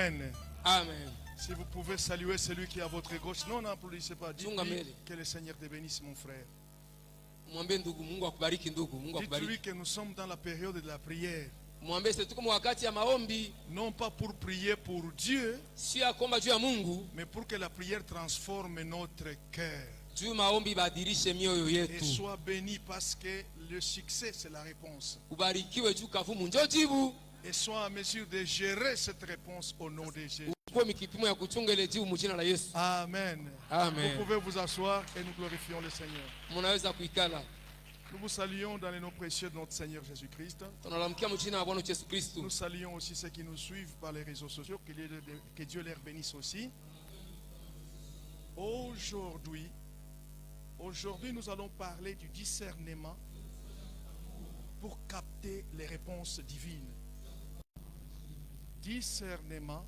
Amen. Amen. Si vous pouvez saluer celui qui est à votre gauche. Non, n'applaudissez pas. Dites-lui que le Seigneur te bénisse, mon frère. Dites-lui que nous sommes dans la période de la prière. Non pas pour prier pour Dieu, mais pour que la prière transforme notre cœur. Et sois béni parce que le succès, c'est la réponse. Et sois en mesure de gérer cette réponse au nom de Jésus. Amen. Amen. Vous pouvez vous asseoir et nous glorifions le Seigneur. Nous vous saluons dans les noms précieux de notre Seigneur Jésus-Christ. Nous saluons aussi ceux qui nous suivent par les réseaux sociaux. Que Dieu les bénisse aussi. Aujourd'hui, nous allons parler du discernement pour capter les réponses divines. Discernement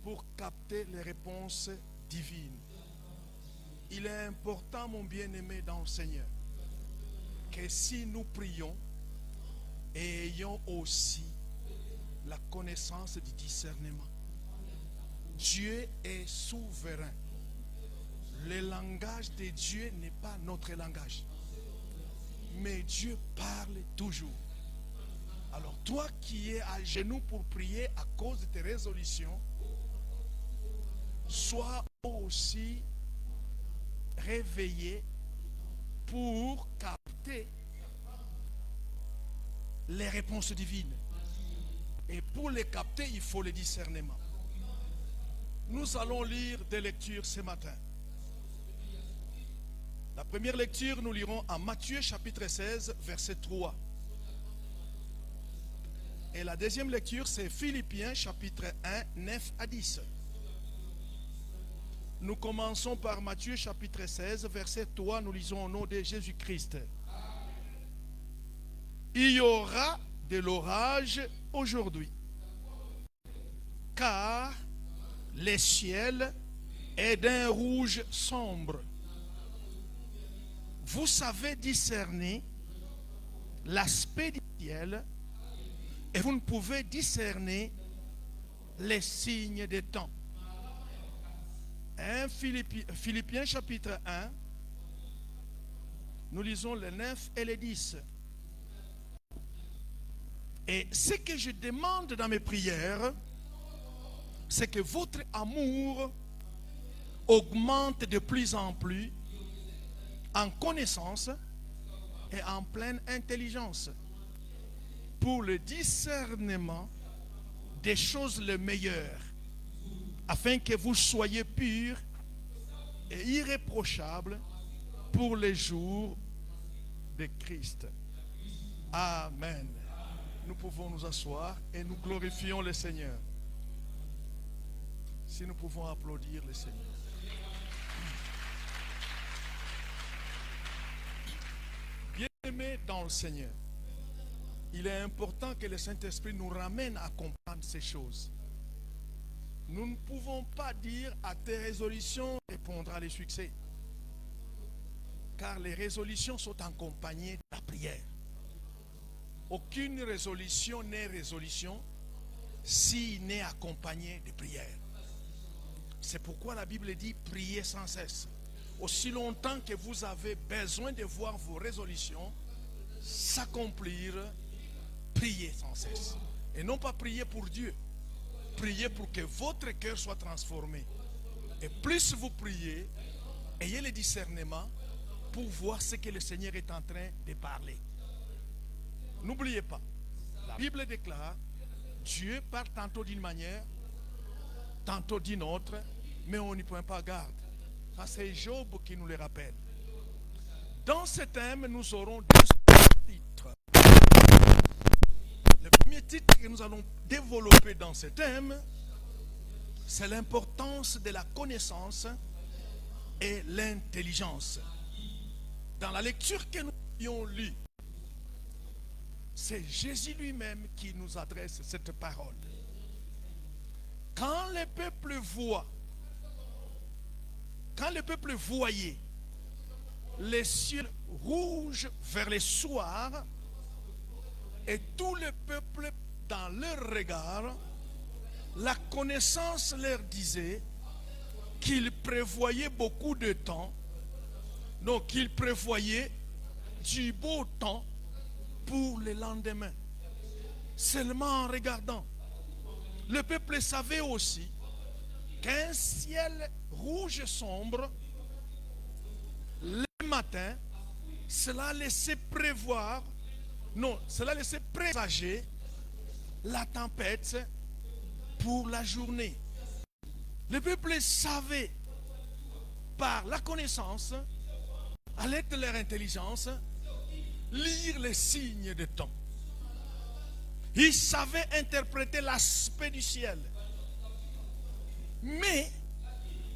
pour capter les réponses divines. Il est important, mon bien-aimé dans le Seigneur, que si nous prions, ayons aussi la connaissance du discernement. Dieu est souverain. Le langage de Dieu n'est pas notre langage. Mais Dieu parle toujours. Alors toi qui es à genoux pour prier à cause de tes résolutions, sois aussi réveillé pour capter les réponses divines. Et pour les capter, il faut le discernement. Nous allons lire des lectures ce matin. La première lecture, nous lirons en Matthieu chapitre 16, verset 3. Et la deuxième lecture, c'est Philippiens chapitre 1, 9 à 10. Nous commençons par Matthieu chapitre 16, verset 3. Nous lisons au nom de Jésus-Christ. Il y aura de l'orage aujourd'hui, car le ciel est d'un rouge sombre. Vous savez discerner l'aspect du ciel et vous ne pouvez discerner les signes des temps. Philippiens chapitre 1, nous lisons les 9 et les 10. Et ce que je demande dans mes prières, c'est que votre amour augmente de plus en plus en connaissance et en pleine intelligence pour le discernement des choses les meilleures, afin que vous soyez purs et irréprochables pour les jours de Christ. Amen. Nous pouvons nous asseoir et nous glorifions le Seigneur. Si nous pouvons applaudir le Seigneur. Bien-aimés dans le Seigneur, il est important que le Saint-Esprit nous ramène à comprendre ces choses. Nous ne pouvons pas dire à tes résolutions répondra le succès. Car les résolutions sont accompagnées de la prière. Aucune résolution n'est résolution s'il n'est accompagnée de prière. C'est pourquoi la Bible dit priez sans cesse. Aussi longtemps que vous avez besoin de voir vos résolutions s'accomplir, priez sans cesse. Et non pas prier pour Dieu. Priez pour que votre cœur soit transformé. Et plus vous priez, ayez le discernement pour voir ce que le Seigneur est en train de parler. N'oubliez pas, la Bible déclare, Dieu parle tantôt d'une manière, tantôt d'une autre, mais on n'y prend pas garde. Ça, c'est Job qui nous le rappelle. Dans ce thème, nous aurons deux titres. Le premier titre que nous allons développer dans ce thème, c'est l'importance de la connaissance et l'intelligence. Dans la lecture que nous avions lue, c'est Jésus lui-même qui nous adresse cette parole. Quand le peuple voyait les cieux rouges vers le soir, et tout le peuple dans leur regard La connaissance leur disait qu'ils prévoyaient beaucoup de temps, donc qu'ils prévoyaient du beau temps pour le lendemain. Seulement en regardant, le peuple savait aussi qu'un ciel rouge sombre, le matin, cela laissait prévoir, non, cela laissait présager la tempête pour la journée. Le peuple savait, par la connaissance, à l'aide de leur intelligence, lire les signes de temps. Ils savaient interpréter l'aspect du ciel, mais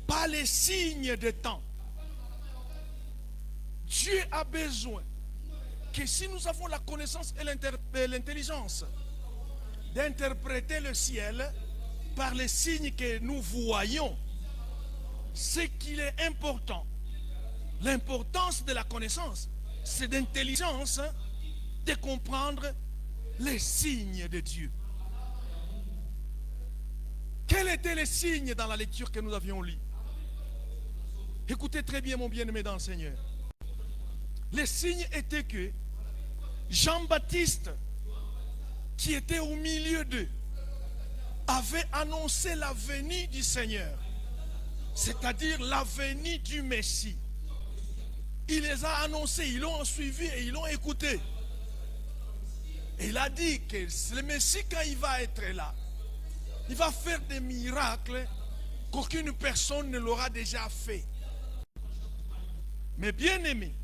pas les signes de temps. Dieu a besoin que si nous avons la connaissance et l'intelligence d'interpréter le ciel par les signes que nous voyons, ce qu'il est important, l'importance de la connaissance, c'est d'intelligence de comprendre les signes de Dieu. Quels étaient les signes dans la lecture que nous avions lue? Écoutez très bien, mon bien-aimé dans le Seigneur. Les signes étaient que Jean-Baptiste, qui était au milieu d'eux, avait annoncé la venue du Seigneur, c'est-à-dire la venue du Messie. Il les a annoncés, ils l'ont suivi et ils l'ont écouté. Et il a dit que le Messie, quand il va être là, il va faire des miracles qu'aucune personne ne l'aura déjà fait. Mais bien aimé,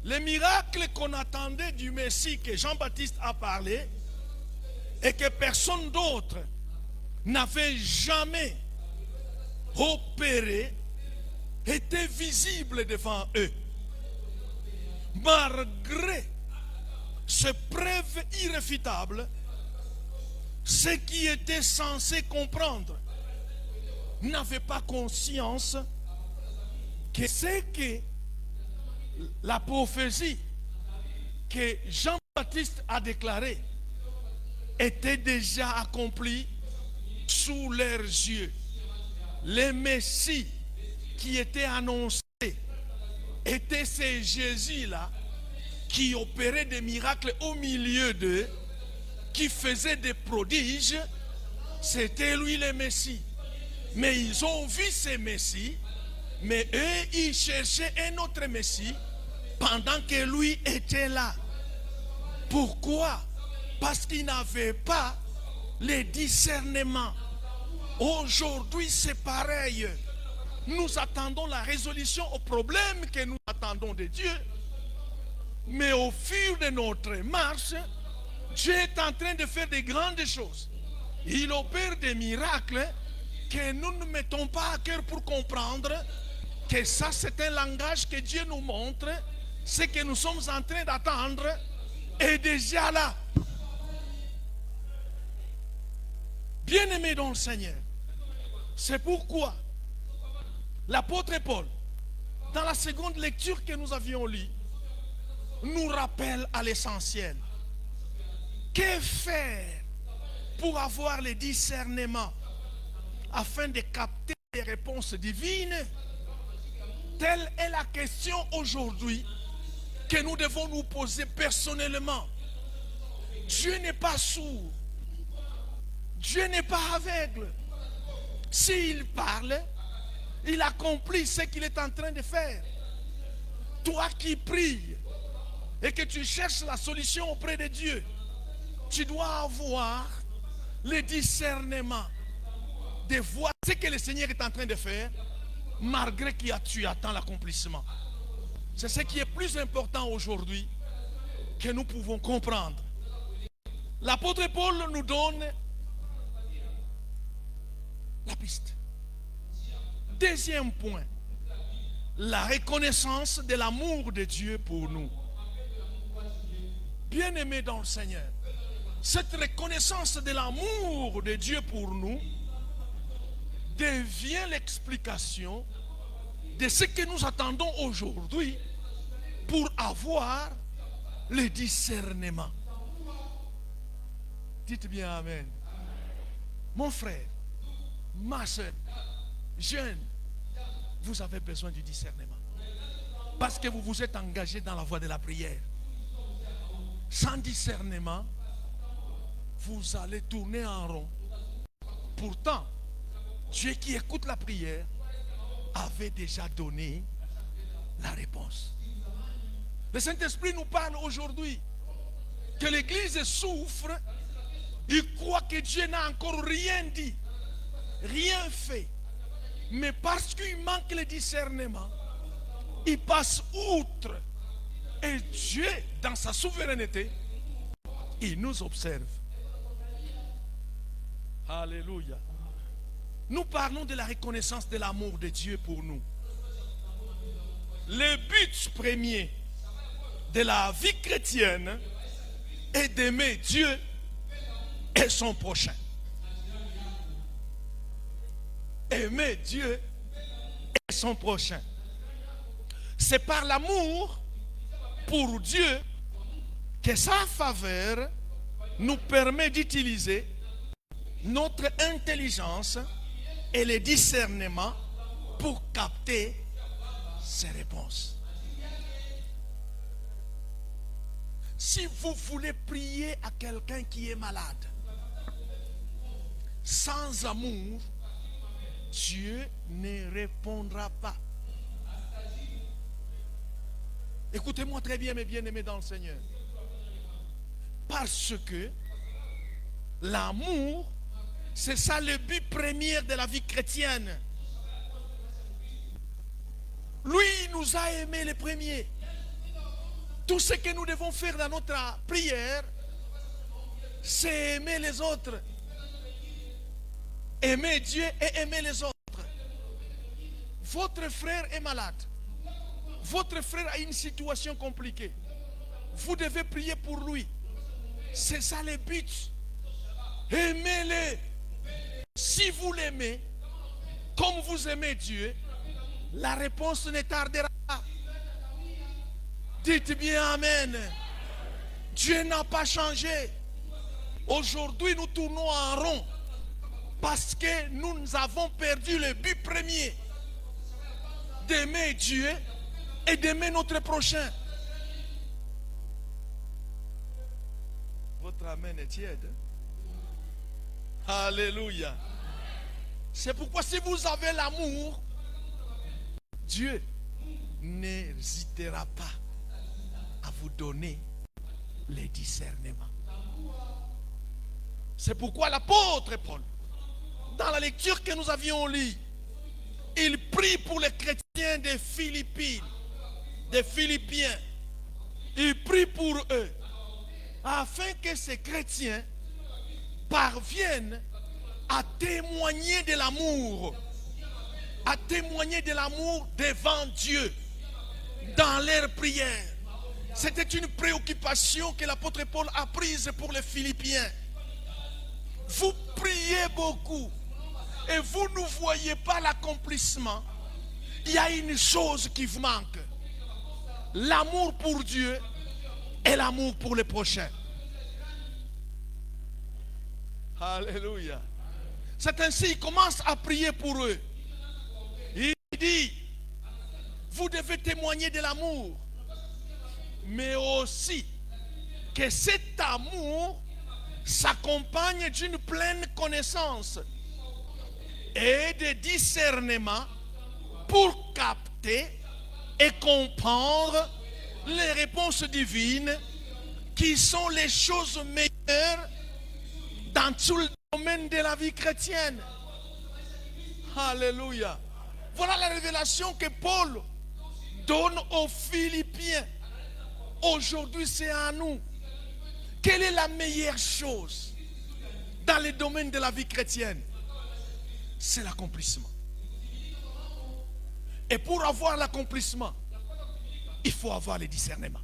les miracles qu'on attendait du Messie que Jean-Baptiste a parlé et que personne d'autre n'avait jamais opéré étaient visibles devant eux. Malgré ces preuves irréfutables, ceux qui étaient censés comprendre n'avaient pas conscience que ce que la prophétie que Jean-Baptiste a déclarée était déjà accomplie sous leurs yeux. Le Messie qui était annoncé était ce Jésus-là qui opérait des miracles au milieu d'eux, qui faisait des prodiges. C'était lui le Messie. Mais ils ont vu ce Messie, mais eux, ils cherchaient un autre Messie pendant que lui était là. Pourquoi? Parce qu'ils n'avaient pas le discernement. Aujourd'hui, c'est pareil. Nous attendons la résolution aux problèmes que nous attendons de Dieu. Mais au fil de notre marche, Dieu est en train de faire de grandes choses. Il opère des miracles que nous ne mettons pas à cœur pour comprendre que ça, c'est un langage que Dieu nous montre. Ce que nous sommes en train d'attendre est déjà là. Bien-aimés dans le Seigneur, c'est pourquoi l'apôtre Paul, dans la seconde lecture que nous avions lue, nous rappelle à l'essentiel. Que faire pour avoir le discernement afin de capter les réponses divines? Telle est la question aujourd'hui que nous devons nous poser personnellement. Dieu n'est pas sourd. Dieu n'est pas aveugle. S'il parle, il accomplit ce qu'il est en train de faire. Toi qui pries et que tu cherches la solution auprès de Dieu, tu dois avoir le discernement de voir ce que le Seigneur est en train de faire, malgré que tu attends l'accomplissement. C'est ce qui est plus important aujourd'hui que nous pouvons comprendre. L'apôtre Paul nous donne la piste. Deuxième point, la reconnaissance de l'amour de Dieu pour nous. Bien-aimés dans le Seigneur, cette reconnaissance de l'amour de Dieu pour nous devient l'explication de ce que nous attendons aujourd'hui pour avoir le discernement. Dites bien Amen. Mon frère, ma soeur, jeune, vous avez besoin du discernement. Parce que vous vous êtes engagé dans la voie de la prière. Sans discernement, vous allez tourner en rond. Pourtant, Dieu qui écoute la prière avait déjà donné la réponse. Le Saint-Esprit nous parle aujourd'hui que l'Église souffre. Il croit que Dieu n'a encore rien dit, rien fait. Mais parce qu'il manque le discernement, il passe outre. Et Dieu, dans sa souveraineté, il nous observe. Alléluia. Nous parlons de la reconnaissance de l'amour de Dieu pour nous. Le but premier de la vie chrétienne est d'aimer Dieu et son prochain. Aimer Dieu et son prochain. C'est par l'amour pour Dieu que sa faveur nous permet d'utiliser notre intelligence et le discernement pour capter ses réponses. Si vous voulez prier à quelqu'un qui est malade, sans amour, Dieu ne répondra pas. Écoutez-moi très bien, mes bien-aimés dans le Seigneur. Parce que l'amour, c'est ça le but premier de la vie chrétienne. Lui, il nous a aimés les premiers. Tout ce que nous devons faire dans notre prière, c'est aimer les autres. Aimer Dieu et aimer les autres. Votre frère est malade. Votre frère a une situation compliquée. Vous devez prier pour lui. C'est ça le but. Aimez-le. Si vous l'aimez, comme vous aimez Dieu, la réponse ne tardera pas. Dites bien Amen. Dieu n'a pas changé. Aujourd'hui, nous tournons en rond parce que nous avons perdu le but premier d'aimer Dieu et d'aimer notre prochain. Votre Amen est tiède. Alléluia. C'est pourquoi si vous avez l'amour, Dieu n'hésitera pas à vous donner les discernements. C'est pourquoi l'apôtre Paul, dans la lecture que nous avions lue, il prie pour les chrétiens des Philippines, des Philippiens. Il prie pour eux afin que ces chrétiens parviennent à témoigner de l'amour, à témoigner de l'amour devant Dieu dans leur prière. C'était une préoccupation que l'apôtre Paul a prise pour les Philippiens. Vous priez beaucoup et vous ne voyez pas l'accomplissement. Il y a une chose qui vous manque. L'amour pour Dieu et l'amour pour les prochains. Alléluia. C'est ainsi qu'il commence à prier pour eux. Il dit, vous devez témoigner de l'amour, mais aussi que cet amour s'accompagne d'une pleine connaissance et de discernement pour capter et comprendre les réponses divines qui sont les choses meilleures dans tout le domaine de la vie chrétienne. Alléluia. Voilà la révélation que Paul donne aux Philippiens. Aujourd'hui, c'est à nous. Quelle est la meilleure chose dans le domaine de la vie chrétienne? C'est l'accomplissement. Et pour avoir l'accomplissement, il faut avoir le discernement.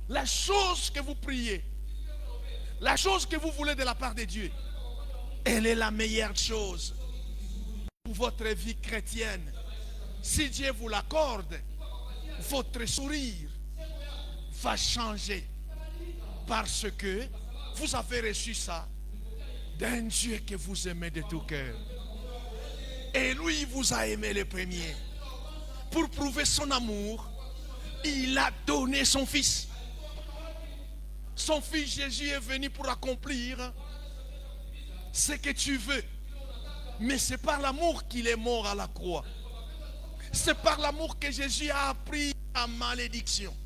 La chose que vous priez, la chose que vous voulez de la part de Dieu, elle est la meilleure chose pour votre vie chrétienne. Si Dieu vous l'accorde, votre sourire va changer parce que vous avez reçu ça d'un Dieu que vous aimez de tout cœur. Et lui, il vous a aimé le premier. Pour prouver son amour, il a donné son fils. Son fils Jésus est venu pour accomplir ce que tu veux. Mais c'est par l'amour qu'il est mort à la croix. C'est par l'amour que Jésus a appris la malédiction.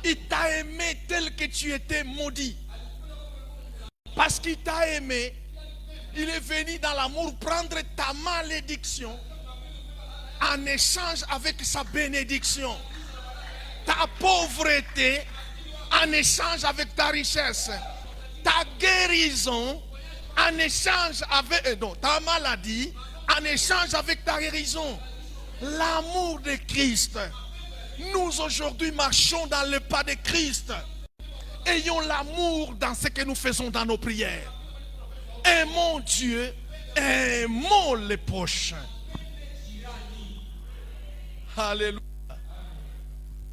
Il t'a aimé tel que tu étais maudit. Parce qu'il t'a aimé, il est venu dans l'amour prendre ta malédiction en échange avec sa bénédiction. Ta pauvreté en échange avec ta richesse. Ta guérison en échange avec ta maladie en échange avec ta guérison. L'amour de Christ. Nous aujourd'hui marchons dans le pas de Christ. Ayons l'amour dans ce que nous faisons dans nos prières. Aimons Dieu, aimons les prochains. Alléluia.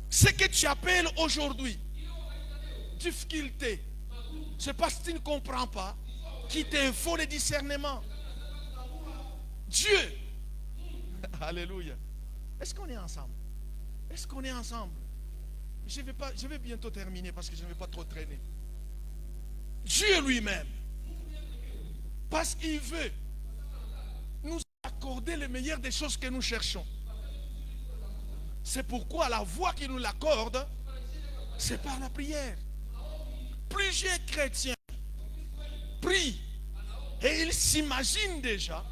Ce que tu appelles aujourd'hui difficulté, c'est parce que tu ne comprends pas qu'il te faut le discernement. Dieu. Alléluia. Est-ce qu'on est ensemble? Est-ce qu'on est ensemble? Je vais bientôt terminer parce que je ne vais pas trop traîner. Dieu lui-même, parce qu'il veut nous accorder le meilleur des choses que nous cherchons. C'est pourquoi la voie qu'il nous l'accorde, c'est par la prière. Plusieurs chrétiens prient et ils s'imaginent déjà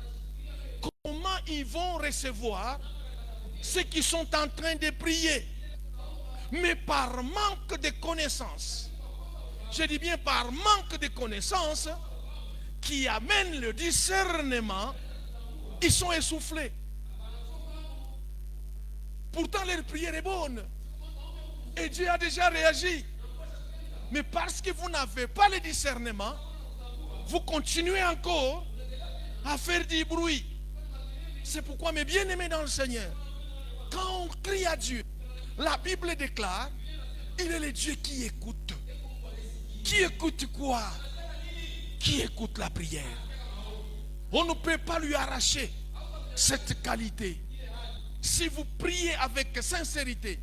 comment ils vont recevoir ceux qui sont en train de prier. Mais par manque de connaissances, je dis bien par manque de connaissances, qui amène le discernement, ils sont essoufflés. Pourtant leur prière est bonne. Et Dieu a déjà réagi. Mais parce que vous n'avez pas le discernement, vous continuez encore à faire du bruit. C'est pourquoi, mes bien-aimés dans le Seigneur, quand on crie à Dieu, la Bible déclare, il est le Dieu qui écoute. Qui écoute quoi? Qui écoute la prière. On ne peut pas lui arracher cette qualité. Si vous priez avec sincérité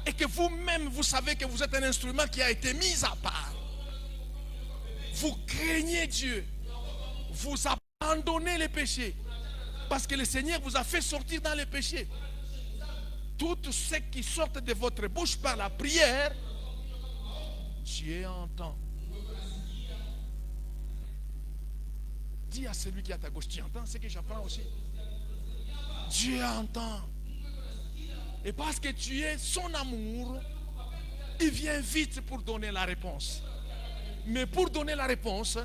et que vous-même vous savez que vous êtes un instrument qui a été mis à part, vous craignez Dieu, vous abandonnez les péchés parce que le Seigneur vous a fait sortir dans les péchés. Tout ce qui sort de votre bouche par la prière, Dieu entend. Dis à celui qui est à ta gauche, tu entends ce que j'apprends aussi? Dieu entend. Et parce que tu es son amour, il vient vite pour donner la réponse. Mais pour donner la réponse,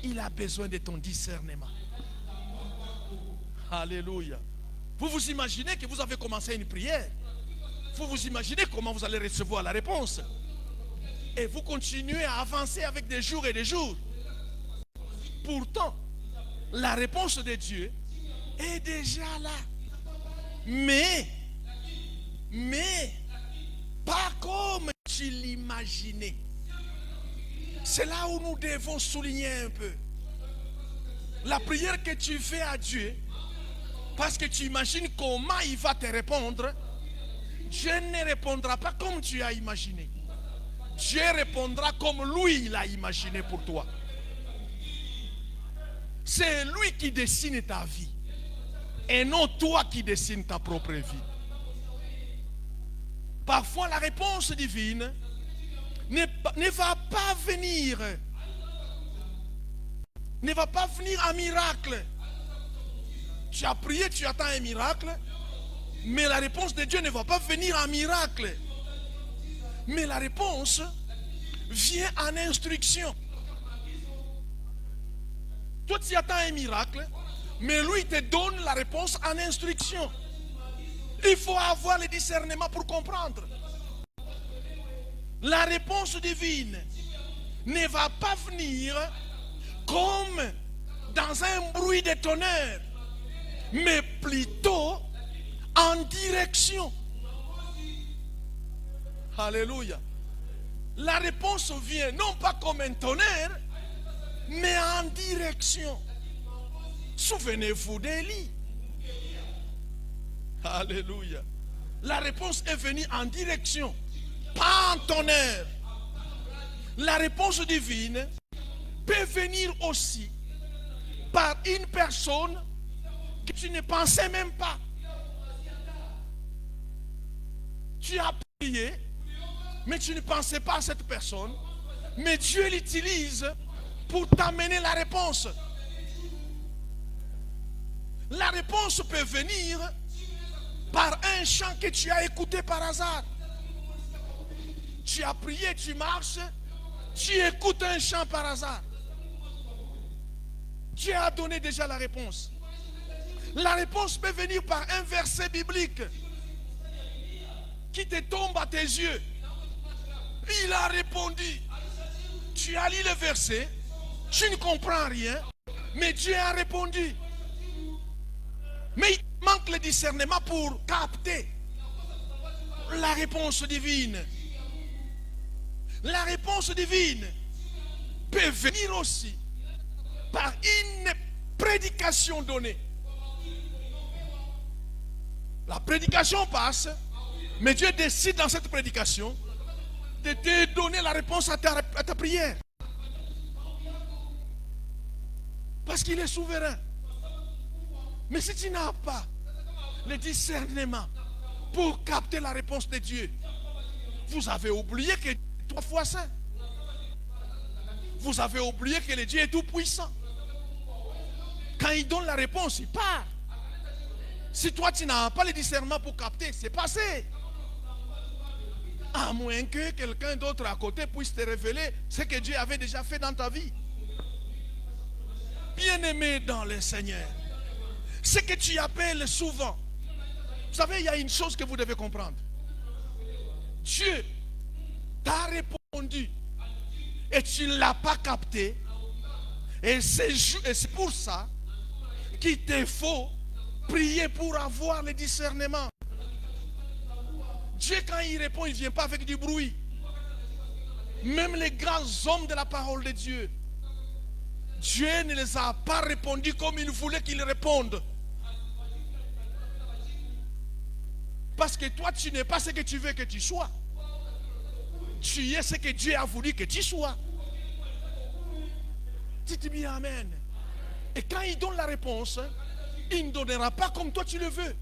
il a besoin de ton discernement. Alléluia. Vous vous imaginez que vous avez commencé une prière. Vous vous imaginez comment vous allez recevoir la réponse. Et vous continuez à avancer avec des jours et des jours. Pourtant, la réponse de Dieu est déjà là. Mais, pas comme tu l'imaginais. C'est là où nous devons souligner un peu. La prière que tu fais à Dieu, parce que tu imagines comment il va te répondre, Dieu ne répondra pas comme tu as imaginé. Dieu répondra comme lui il a imaginé pour toi. C'est lui qui dessine ta vie et non toi qui dessine ta propre vie. Parfois la réponse divine ne va pas venir en miracle. Tu as prié, tu attends un miracle, mais la réponse de Dieu ne va pas venir en miracle. Mais la réponse vient en instruction. Toi, tu attends un miracle, mais lui te donne la réponse en instruction. Il faut avoir le discernement pour comprendre. La réponse divine ne va pas venir comme dans un bruit de tonnerre, mais plutôt en direction. Alléluia. La réponse vient non pas comme un tonnerre, mais en direction. Souvenez-vous d'Élie. Alléluia. La réponse est venue en direction, pas en tonnerre. La réponse divine peut venir aussi par une personne que tu ne pensais même pas. Tu as prié, mais tu ne pensais pas à cette personne. Mais Dieu l'utilise pour t'amener la réponse. La réponse peut venir par un chant que tu as écouté par hasard. Tu as prié, tu marches, tu écoutes un chant par hasard. Dieu a donné déjà la réponse. La réponse peut venir par un verset biblique qui te tombe à tes yeux. Il a répondu. Tu as lu le verset, tu ne comprends rien, mais Dieu a répondu. Mais il manque le discernement pour capter la réponse divine. La réponse divine peut venir aussi par une prédication donnée. La prédication passe, mais Dieu décide dans cette prédication de te donner la réponse à ta prière. Parce qu'il est souverain. Mais si tu n'as pas le discernement pour capter la réponse de Dieu, vous avez oublié que 3 fois saint. Vous avez oublié que le Dieu est tout puissant. Quand il donne la réponse, il part. Si toi tu n'as pas le discernement pour capter, c'est passé. À moins que quelqu'un d'autre à côté puisse te révéler ce que Dieu avait déjà fait dans ta vie. Bien-aimé dans le Seigneur, ce que tu appelles souvent, vous savez, il y a une chose que vous devez comprendre. Dieu t'a répondu et tu ne l'as pas capté. Et c'est pour ça qu'il te faut prier pour avoir le discernement. Dieu, quand il répond, il ne vient pas avec du bruit. Même les grands hommes de la parole de Dieu, Dieu ne les a pas répondu comme il voulait qu'ils répondent. Parce que toi, tu n'es pas ce que tu veux que tu sois. Tu es ce que Dieu a voulu que tu sois. Dites bien Amen. Et quand il donne la réponse, il ne donnera pas comme toi tu le veux.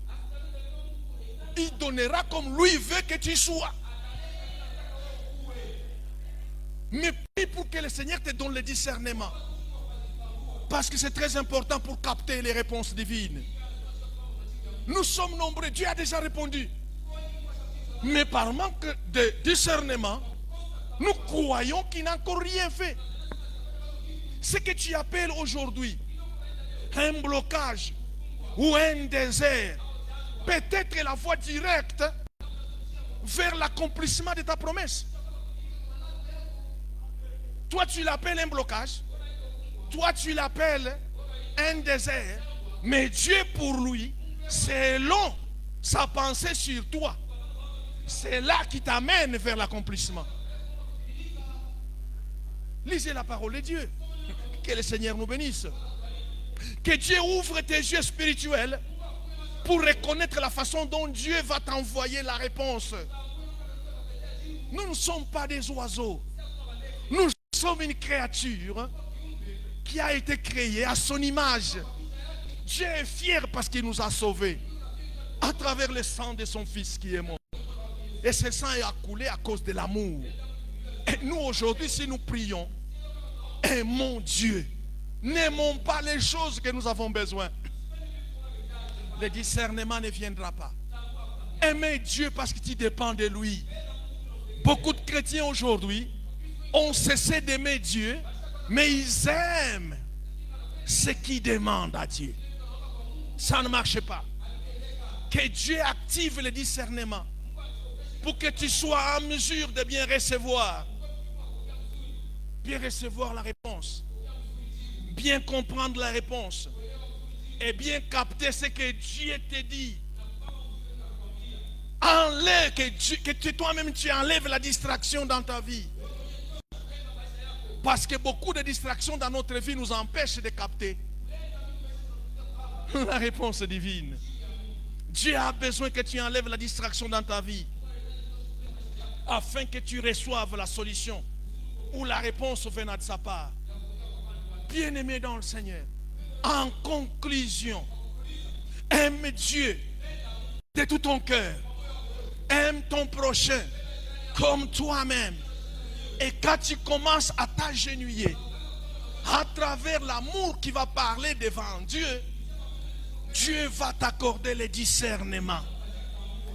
Il donnera comme lui veut que tu sois. Mais prie pour que le Seigneur te donne le discernement. Parce que c'est très important pour capter les réponses divines. Nous sommes nombreux, Dieu a déjà répondu. Mais par manque de discernement, nous croyons qu'il n'a encore rien fait. Ce que tu appelles aujourd'hui un blocage ou un désert, peut-être la voie directe vers l'accomplissement de ta promesse. Toi, tu l'appelles un blocage. Toi, tu l'appelles un désert. Mais Dieu, pour lui, selon sa pensée sur toi, c'est là qui t'amène vers l'accomplissement. Lisez la parole de Dieu. Que le Seigneur nous bénisse. Que Dieu ouvre tes yeux spirituels pour reconnaître la façon dont Dieu va t'envoyer la réponse. Nous ne sommes pas des oiseaux. Nous sommes une créature qui a été créée à son image. Dieu est fier parce qu'il nous a sauvés à travers le sang de son Fils qui est mort. Et ce sang a coulé à cause de l'amour. Et nous aujourd'hui, si nous prions, aimons Dieu. N'aimons pas les choses que nous avons besoin. Le discernement ne viendra pas. Aimez Dieu parce que tu dépends de lui. Beaucoup de chrétiens aujourd'hui ont cessé d'aimer Dieu, mais ils aiment ce qu'ils demandent à Dieu. Ça ne marche pas. Que Dieu active le discernement pour que tu sois en mesure de bien recevoir la réponse, bien comprendre la réponse et bien capter ce que Dieu te dit. Enlève, que toi-même tu enlèves la distraction dans ta vie. Parce que beaucoup de distractions dans notre vie nous empêchent de capter la réponse divine. Dieu a besoin que tu enlèves la distraction dans ta vie afin que tu reçoives la solution ou la réponse venant de sa part. Bien-aimé dans le Seigneur, en conclusion, aime Dieu de tout ton cœur. Aime ton prochain comme toi-même. Et quand tu commences à t'agenouiller à travers l'amour qui va parler devant Dieu, Dieu va t'accorder le discernement.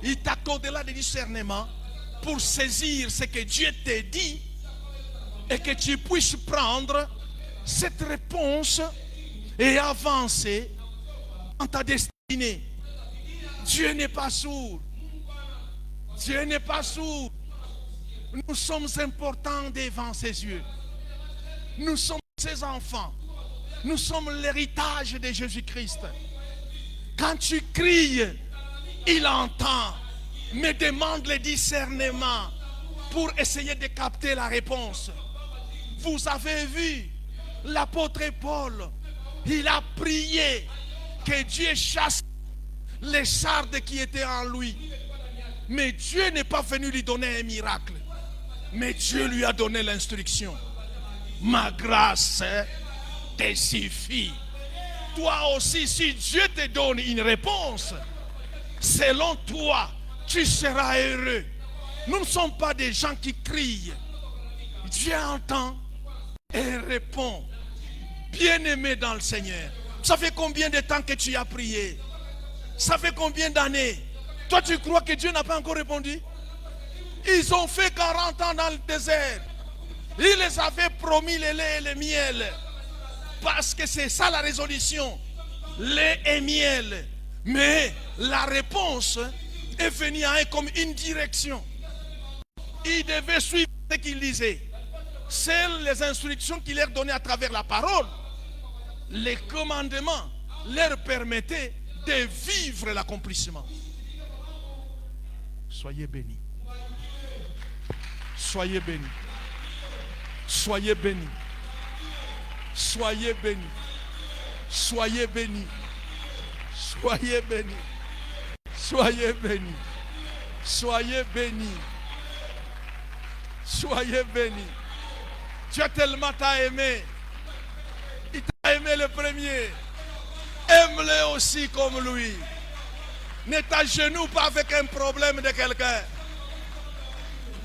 Il t'accordera le discernement pour saisir ce que Dieu t'a dit et que tu puisses prendre cette réponse et avancer dans ta destinée. Dieu n'est pas sourd. Dieu n'est pas sourd. Nous sommes importants devant ses yeux. Nous sommes ses enfants. Nous sommes l'héritage de Jésus-Christ. Quand tu cries, il entend, mais demande le discernement pour essayer de capter la réponse. Vous avez vu l'apôtre Paul, il a prié que Dieu chasse les sardes qui étaient en lui. Mais Dieu n'est pas venu lui donner un miracle. Mais Dieu lui a donné l'instruction. Ma grâce te suffit. Toi aussi, si Dieu te donne une réponse, selon toi, tu seras heureux. Nous ne sommes pas des gens qui crient. Dieu entend et répond. Bien-aimé dans le Seigneur, ça fait combien de temps que tu as prié? Ça fait combien d'années? Toi, tu crois que Dieu n'a pas encore répondu? Ils ont fait 40 ans dans le désert. Il les avait promis le lait et le miel. Parce que c'est ça la résolution. Lait et miel. Mais la réponse est venue à eux comme une direction. Ils devaient suivre ce qu'ils disaient. C'est les instructions qu'il leur donnait à travers la parole. Les commandements leur permettaient de vivre l'accomplissement. Soyez bénis. Soyez bénis. Soyez bénis. Soyez bénis. Soyez bénis. Soyez bénis. Soyez bénis. Soyez bénis. Soyez bénis. Dieu tellement t'a aimé. Il t'a aimé le premier. Aime-le aussi comme lui. Ne t'agenouille pas avec un problème de quelqu'un.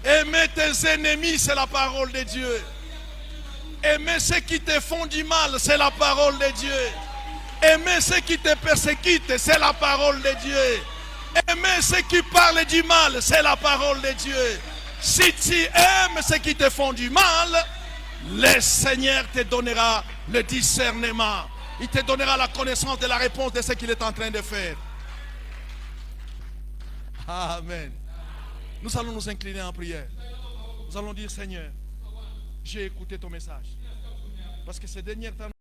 Aimer tes ennemis, c'est la parole de Dieu. Aimer ceux qui te font du mal, c'est la parole de Dieu. Aimer ceux qui te persécutent, c'est la parole de Dieu. Aimer ceux qui parlent du mal, c'est la parole de Dieu. Si tu aimes ceux qui te font du mal, le Seigneur te donnera le discernement. Il te donnera la connaissance de la réponse de ce qu'il est en train de faire. Amen. Nous allons nous incliner en prière. Nous allons dire, Seigneur, j'ai écouté ton message. Parce que ces derniers temps,